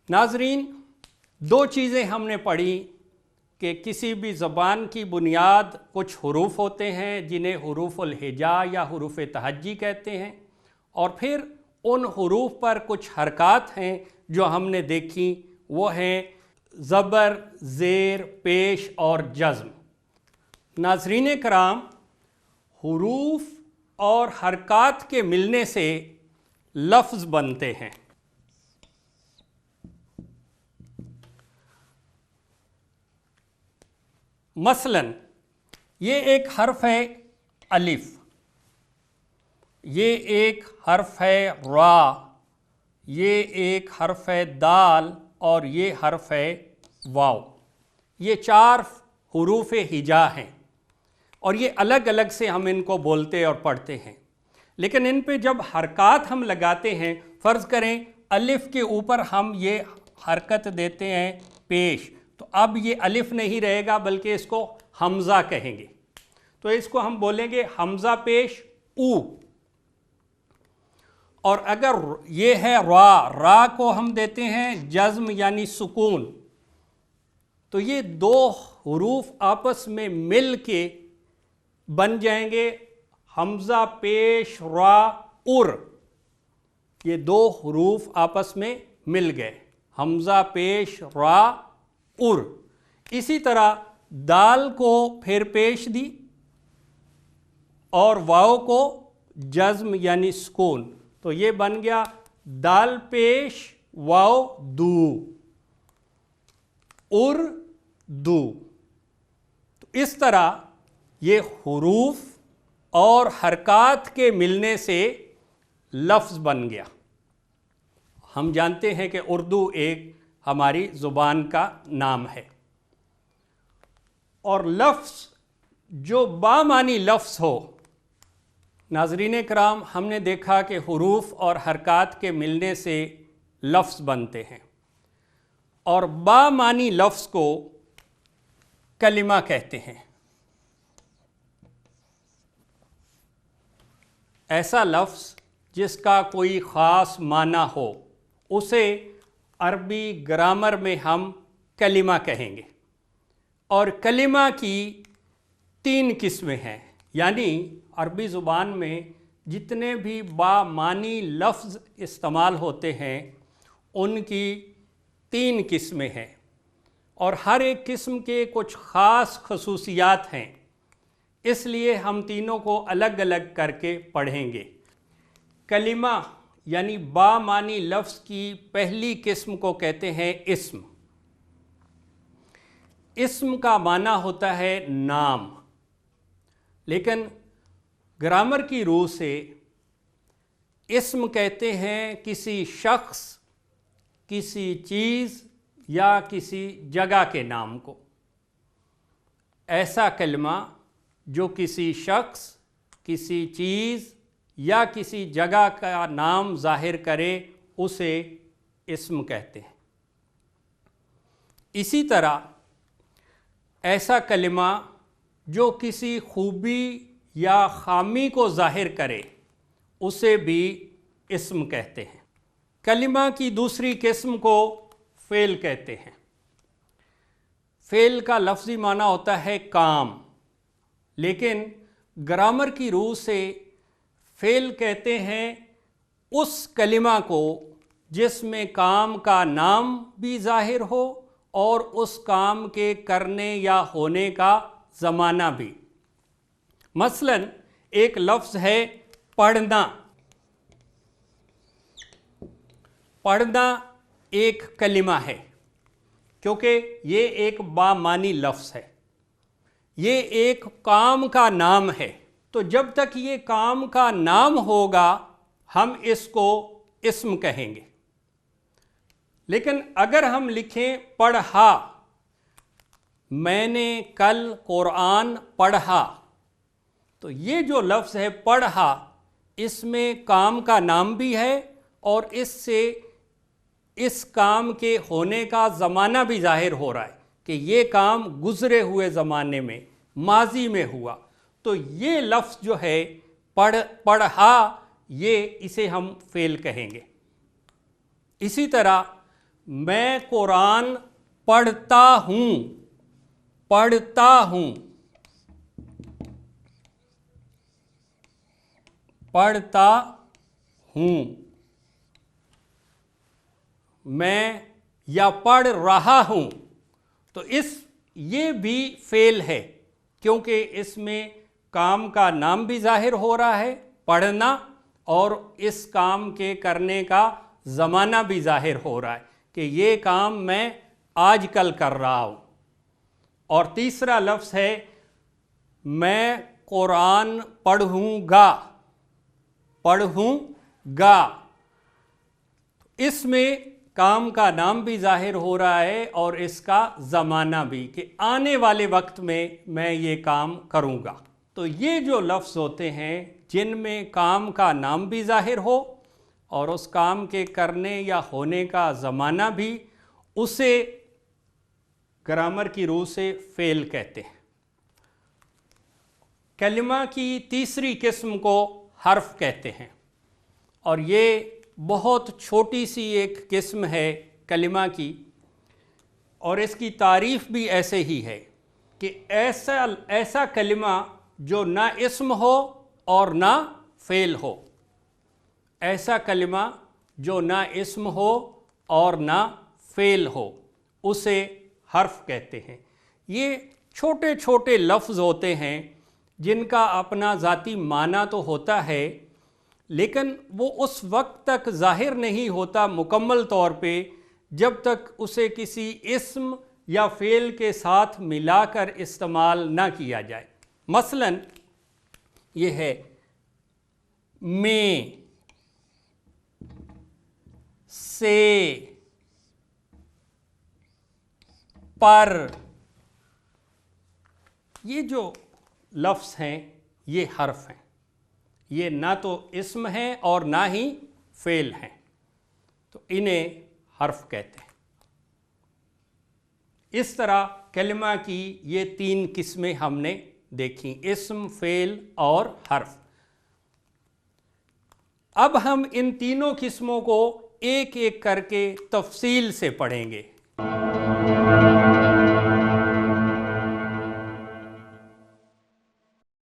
ناظرین، دو چیزیں ہم نے پڑھی کہ کسی بھی زبان کی بنیاد کچھ حروف ہوتے ہیں جنہیں حروف الہجا یا حروف تہجی کہتے ہیں، اور پھر ان حروف پر کچھ حرکات ہیں جو ہم نے دیکھی، وہ ہیں زبر، زیر، پیش اور جزم۔ ناظرین کرام، حروف اور حرکات کے ملنے سے لفظ بنتے ہیں۔ مثلا یہ ایک حرف ہے الف، یہ ایک حرف ہے را، یہ ایک حرف ہے دال اور یہ حرف ہے واو۔ یہ چار حروف ہجا ہیں اور یہ الگ الگ سے ہم ان کو بولتے اور پڑھتے ہیں، لیکن ان پہ جب حرکات ہم لگاتے ہیں، فرض کریں الف کے اوپر ہم یہ حرکت دیتے ہیں پیش، تو اب یہ الف نہیں رہے گا بلکہ اس کو حمزہ کہیں گے، تو اس کو ہم بولیں گے حمزہ پیش او۔ اور اگر یہ ہے را کو ہم دیتے ہیں جزم یعنی سکون، تو یہ دو حروف آپس میں مل کے بن جائیں گے حمزہ پیش را ار۔ یہ دو حروف آپس میں مل گئے، حمزہ پیش را ار۔ اسی طرح دال کو پھر پیش دی اور واو کو جزم یعنی سکون، تو یہ بن گیا دال پیش واو دو، ار دو۔ تو اس طرح یہ حروف اور حرکات کے ملنے سے لفظ بن گیا۔ ہم جانتے ہیں کہ اردو ایک ہماری زبان کا نام ہے، اور لفظ جو بامعنی لفظ ہو، ناظرین کرام ہم نے دیکھا کہ حروف اور حرکات کے ملنے سے لفظ بنتے ہیں، اور بامعنی لفظ کو کلمہ کہتے ہیں۔ ایسا لفظ جس کا کوئی خاص معنی ہو، اسے عربی گرامر میں ہم کلمہ کہیں گے، اور کلمہ کی 3 قسمیں ہیں، یعنی عربی زبان میں جتنے بھی بامعنی لفظ استعمال ہوتے ہیں ان کی 3 قسمیں ہیں، اور ہر ایک قسم کے کچھ خاص خصوصیات ہیں، اس لیے ہم تینوں کو الگ الگ کر کے پڑھیں گے۔ کلمہ یعنی بامعنی لفظ کی پہلی قسم کو کہتے ہیں اسم۔ اسم کا معنی ہوتا ہے نام، لیکن گرامر کی روح سے اسم کہتے ہیں کسی شخص، کسی چیز یا کسی جگہ کے نام کو۔ ایسا کلمہ جو کسی شخص، کسی چیز یا کسی جگہ کا نام ظاہر کرے اسے اسم کہتے ہیں۔ اسی طرح ایسا کلمہ جو کسی خوبی یا خامی کو ظاہر کرے اسے بھی اسم کہتے ہیں۔ کلمہ کی دوسری قسم کو فعل کہتے ہیں۔ فعل کا لفظی معنی ہوتا ہے کام، لیکن گرامر کی روح سے فعل کہتے ہیں اس کلمہ کو جس میں کام کا نام بھی ظاہر ہو اور اس کام کے کرنے یا ہونے کا زمانہ بھی۔ مثلا ایک لفظ ہے پڑھنا۔ پڑھنا ایک کلمہ ہے کیونکہ یہ ایک بامعنی لفظ ہے، یہ ایک کام کا نام ہے، تو جب تک یہ کام کا نام ہوگا ہم اس کو اسم کہیں گے۔ لیکن اگر ہم لکھیں پڑھا، میں نے کل قرآن پڑھا، تو یہ جو لفظ ہے پڑھا، اس میں کام کا نام بھی ہے اور اس سے اس کام کے ہونے کا زمانہ بھی ظاہر ہو رہا ہے کہ یہ کام گزرے ہوئے زمانے میں، ماضی میں ہوا، تو یہ لفظ جو ہے پڑھا، یہ اسے ہم فعل کہیں گے۔ اسی طرح میں قرآن پڑھتا ہوں، پڑھتا ہوں، پڑھتا ہوں، میں یا پڑھ رہا ہوں، تو یہ بھی فعل ہے کیونکہ اس میں کام کا نام بھی ظاہر ہو رہا ہے پڑھنا، اور اس کام کے کرنے کا زمانہ بھی ظاہر ہو رہا ہے کہ یہ کام میں آج کل کر رہا ہوں۔ اور تیسرا لفظ ہے میں قرآن پڑھوں گا، پڑھوں گا، اس میں کام کا نام بھی ظاہر ہو رہا ہے اور اس کا زمانہ بھی کہ آنے والے وقت میں یہ کام کروں گا۔ تو یہ جو لفظ ہوتے ہیں جن میں کام کا نام بھی ظاہر ہو اور اس کام کے کرنے یا ہونے کا زمانہ بھی، اسے گرامر کی روح سے فعل کہتے ہیں۔ کلمہ کی تیسری قسم کو حرف کہتے ہیں، اور یہ بہت چھوٹی سی ایک قسم ہے کلمہ کی، اور اس کی تعریف بھی ایسے ہی ہے کہ ایسا کلمہ جو نہ اسم ہو اور نہ فعل ہو، ایسا کلمہ جو نہ اسم ہو اور نہ فعل ہو، اسے حرف کہتے ہیں۔ یہ چھوٹے چھوٹے لفظ ہوتے ہیں جن کا اپنا ذاتی معنی تو ہوتا ہے، لیکن وہ اس وقت تک ظاہر نہیں ہوتا مکمل طور پہ جب تک اسے کسی اسم یا فعل کے ساتھ ملا کر استعمال نہ کیا جائے۔ مثلا یہ ہے میں، سے، پر، یہ جو لفظ ہیں یہ حرف ہیں، یہ نہ تو اسم ہیں اور نہ ہی فعل ہیں، تو انہیں حرف کہتے ہیں۔ اس طرح کلمہ کی یہ تین قسمیں ہم نے دیکھیں، اسم، فعل اور حرف۔ اب ہم ان تینوں قسموں کو ایک ایک کر کے تفصیل سے پڑھیں گے۔